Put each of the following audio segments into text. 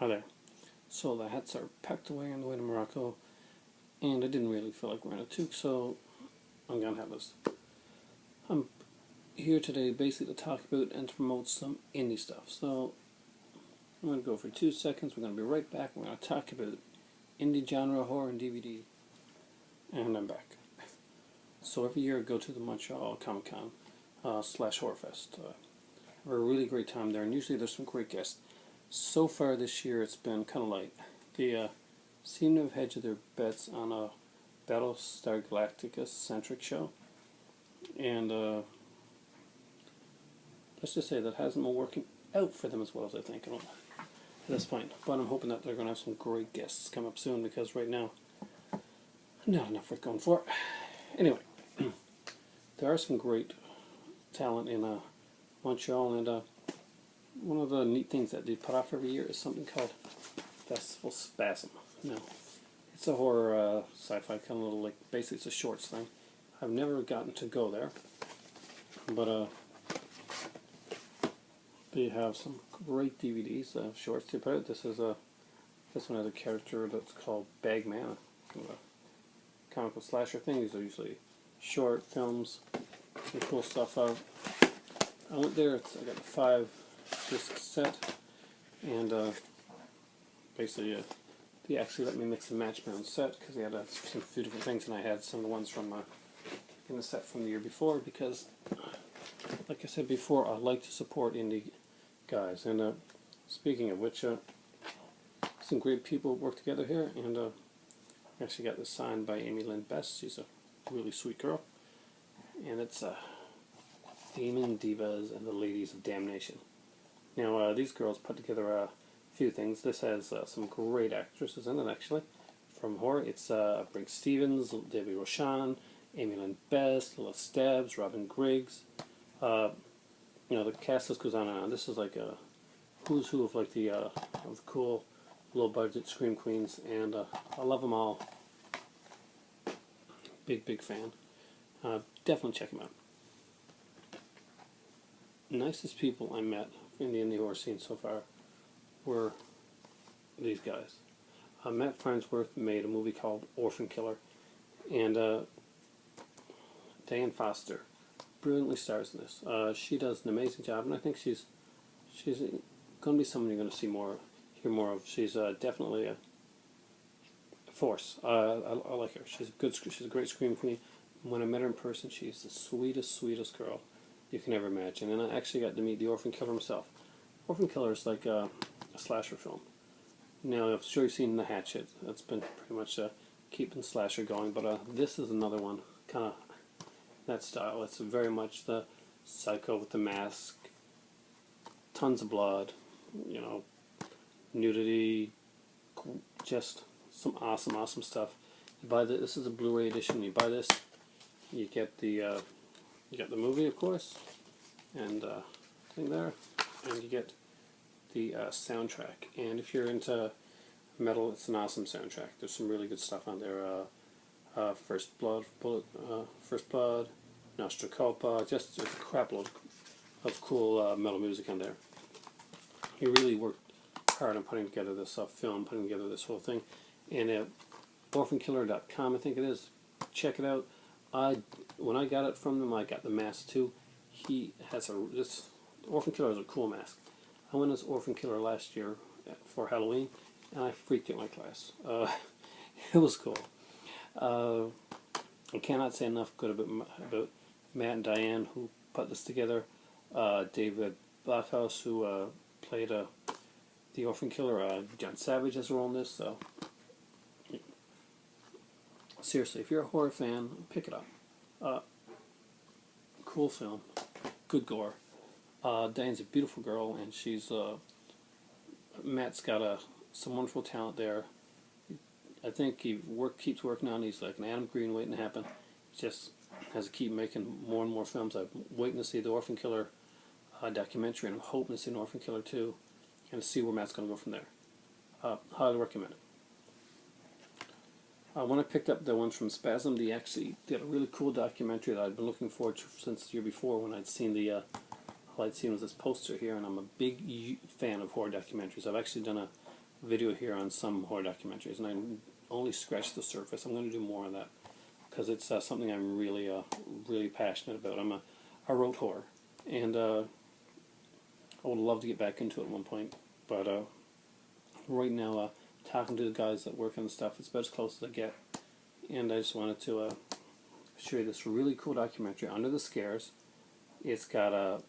Hi there. So the hats are packed away on the way to Morocco, and I didn't really feel like wearing a toque, so I'm gonna have this. I'm here today basically to talk about and to promote some indie stuff. So I'm gonna go for 2 seconds. We're gonna be right back. We're gonna talk about indie genre horror and DVD, and I'm back. So every year I go to the Montreal Comic Con slash Horror Fest. Have a really great time there, and usually there's some great guests. So far this year it's been kind of light. They seem to have hedged their bets on a Battlestar Galactica centric show, and let's just say that hasn't been working out for them as well as I think at this point. But I'm hoping that they're going to have some great guests come up soon, because right now, not enough worth going for. Anyway, there are some great talent in Montreal, and one of the neat things that they put off every year is something called Festival Spasm. Now, it's a horror sci-fi kind of little, like, basically it's a shorts thing. I've never gotten to go there, but they have some great DVDs, shorts they put out. This one has a character that's called Bagman, kind of a comic book slasher thing. These are usually short films, some cool stuff out. I went there. I got a 5-disc set, and basically they actually let me mix and match my own set, because they had some few different things, and I had some of the ones from in the set from the year before, because, like I said before, I like to support indie guys. And speaking of which, some great people work together here, and I actually got this signed by Amy Lynn Best. She's a really sweet girl, and it's Demon Divas and the Ladies of Damnation. Now, these girls put together a few things. This has some great actresses in it, actually, from horror. It's Brink Stevens, Debbie Rochon, Amy Lynn Best, Lila Stubbs, Robin Griggs. The cast list goes on and on. This is like a who's who of like the of cool low-budget scream queens, and I love them all. Big fan. Definitely check them out. Nicest people I met in the indie horror scene so far were these guys. Matt Farnsworth made a movie called Orphan Killer, and Diane Foster brilliantly stars in this. She does an amazing job, and I think she's going to be someone you're going to hear more of. She's definitely a force. I like her. She's a great scream queen. When I met her in person, she's the sweetest girl you can ever imagine. And I actually got to meet the Orphan Killer himself. Orphan Killer is like a slasher film. Now, I'm sure you've seen The Hatchet. That's been pretty much keeping slasher going. But this is another one, kind of that style. It's very much the Psycho with the mask, tons of blood, nudity, just some awesome stuff. You buy this is a Blu-ray edition. You buy this, you get the movie, of course, and thing there, and you get the soundtrack. And if you're into metal, it's an awesome soundtrack. There's some really good stuff on there. First Blood, Nostra Culpa, just a crap load of cool metal music on there. He really worked hard on putting together this film, putting together this whole thing. And orphankiller.com, I think it is. Check it out. When I got it from them, I got the mask too. He has this Orphan Killer is a cool mask. I went as Orphan Killer last year for Halloween, and I freaked out my class. It was cool. I cannot say enough good about Matt and Diane, who put this together. David Blockhouse, who played the Orphan Killer. John Savage has a role in this. So seriously, if you're a horror fan, pick it up. Cool film, good gore. Diane's a beautiful girl, and she's Matt's got some wonderful talent there. I think he keeps working on. He's like an Adam Green waiting to happen. He just has to keep making more and more films. I'm waiting to see the Orphan Killer documentary, and I'm hoping to see an Orphan Killer too, and to see where Matt's going to go from there. Highly recommend it. When I picked up the ones from Spasm, they actually did a really cool documentary that I'd been looking forward to since the year before, when I'd seen all I'd seen was this poster here, and I'm a big fan of horror documentaries. I've actually done a video here on some horror documentaries, and I only scratched the surface. I'm going to do more on that because it's something I'm really passionate about. I wrote horror, and I would love to get back into it at one point, but right now, talking to the guys that work on stuff, it's about as close as I get. And I just wanted to show you this really cool documentary, Under the Scares. It's got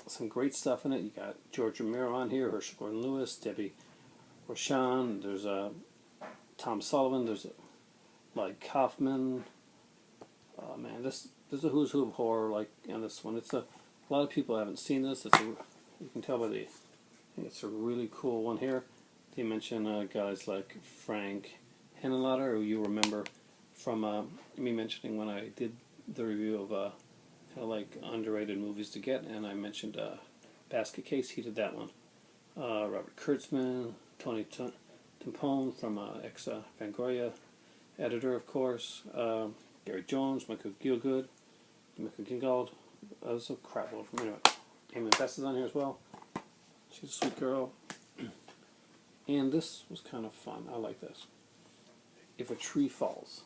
some great stuff in it. You got George Romero on here, Herschel Gordon-Lewis, Debbie Rochon, there's Tom Sullivan, there's Lloyd Kaufman. Man, there's a who's who of horror like in this one. It's a lot of people haven't seen this. You can tell by I think it's a really cool one here. They mention guys like Frank Henenlotter, who you remember from me mentioning when I did the review of kind of like underrated movies to get, and I mentioned Basket Case. He did that one. Robert Kurtzman, Tony Timpone from ex-Fangoria editor, of course. Gary Jones, Michael Gielgud, Michael Gingold. There's a crap load from anyway. Amy Bess is on here as well. She's a sweet girl. And this was kind of fun. I like this. If a Tree Falls,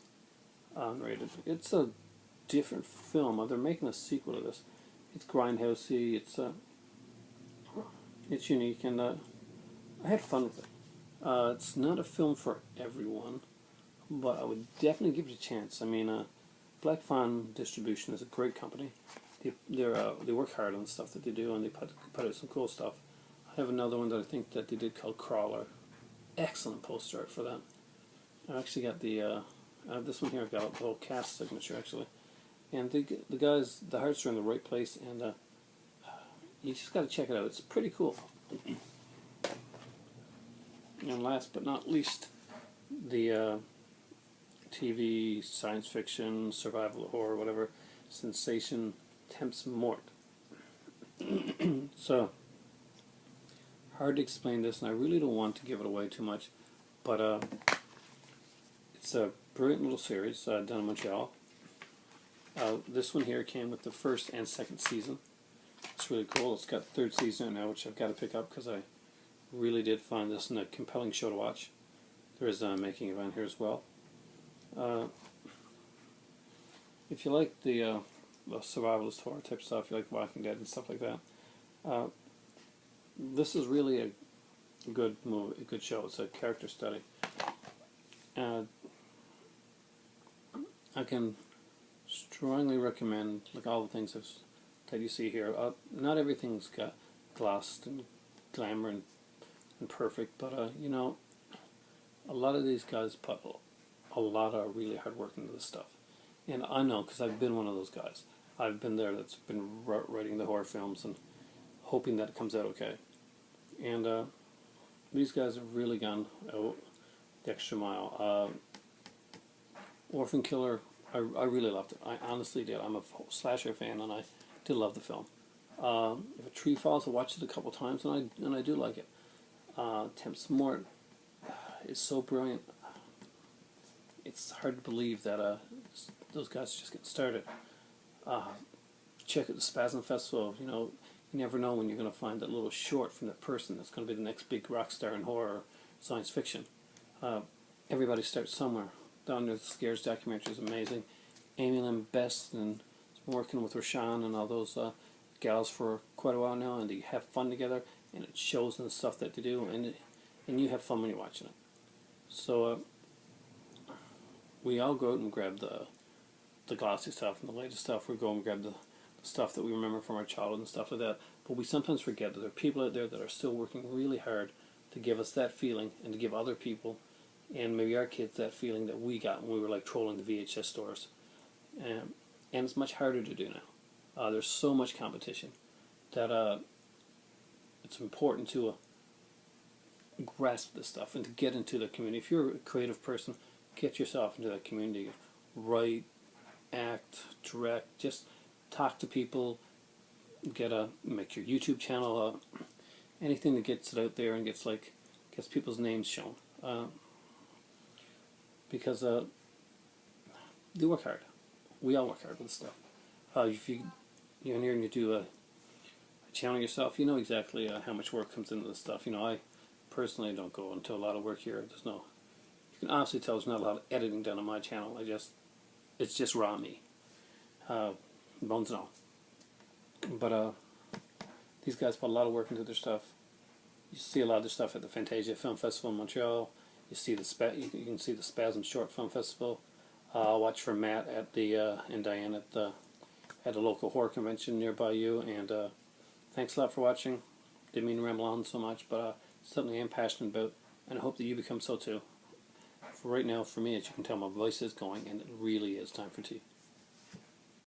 unrated. It's a different film. They're making a sequel to this. It's grindhousey. It's unique, and I had fun with it. It's not a film for everyone, but I would definitely give it a chance. I mean, Black Fawn Distribution is a great company. They work hard on the stuff that they do, and they put out some cool stuff. I have another one that I think that they did called Crawler. Excellent poster art for that. I've actually got this one here. I've got the whole cast signature actually, and the guys, the hearts are in the right place, and you just got to check it out. It's pretty cool. And last but not least, the TV science fiction, survival horror, whatever, sensation Temps Mort. So, hard to explain this, and I really don't want to give it away too much, but it's a brilliant little series done in Montreal. This one here came with the first and second season. It's really cool. It's got the third season now, which I've got to pick up because I really did find this a compelling show to watch. There is a making of on here as well. If you like the survivalist horror type stuff, you like Walking Dead and stuff like that, this is really a good movie, a good show. It's a character study. I can strongly recommend, like all the things that you see here. Not everything's got glossed and glamour and perfect, but you know, a lot of these guys put a lot of really hard work into this stuff, and I know because I've been one of those guys. I've been there. That's been writing the horror films and hoping that it comes out okay. And these guys have really gone out the extra mile. Orphan Killer, I really loved it. I honestly did. I'm a slasher fan, and I did love the film. If a Tree Falls, I watched it a couple times, and I do like it. Temps Mort is so brilliant. It's hard to believe that those guys are just getting started. Check out the Spasm Festival. You know, you never know when you're going to find that little short from that person that's going to be the next big rock star in horror or science fiction. Everybody starts somewhere. The Under the Scares documentary is amazing. Amy Lynn Best and been working with Rashawn and all those gals for quite a while now, and they have fun together, and it shows in the stuff that they do, and you have fun when you're watching it. So we all go out and grab the glossy stuff and the latest stuff. We go and grab the stuff that we remember from our childhood and stuff like that. But we sometimes forget that there are people out there that are still working really hard to give us that feeling and to give other people and maybe our kids that feeling that we got when we were like trolling the VHS stores. And it's much harder to do now. There's so much competition that it's important to grasp this stuff and to get into the community. If you're a creative person, get yourself into that community. Write, act, direct, just talk to people, make your YouTube channel, anything that gets it out there and gets people's names shown. Because they work hard. We all work hard with stuff. If you're in here and you do a channel yourself, you know exactly how much work comes into this stuff. You know, I personally don't go into a lot of work here. There's no, you can honestly tell there's not a lot of editing done on my channel. It's just raw me, bones and all. But these guys put a lot of work into their stuff. You see a lot of their stuff at the Fantasia Film Festival in Montreal. You see you can see the Spasm Short Film Festival. Watch for Matt at the and Diane at the local horror convention nearby you. And thanks a lot for watching. Didn't mean to ramble on so much, but something I'm passionate about, and I hope that you become so too. For right now, for me, as you can tell, my voice is going, and it really is time for tea.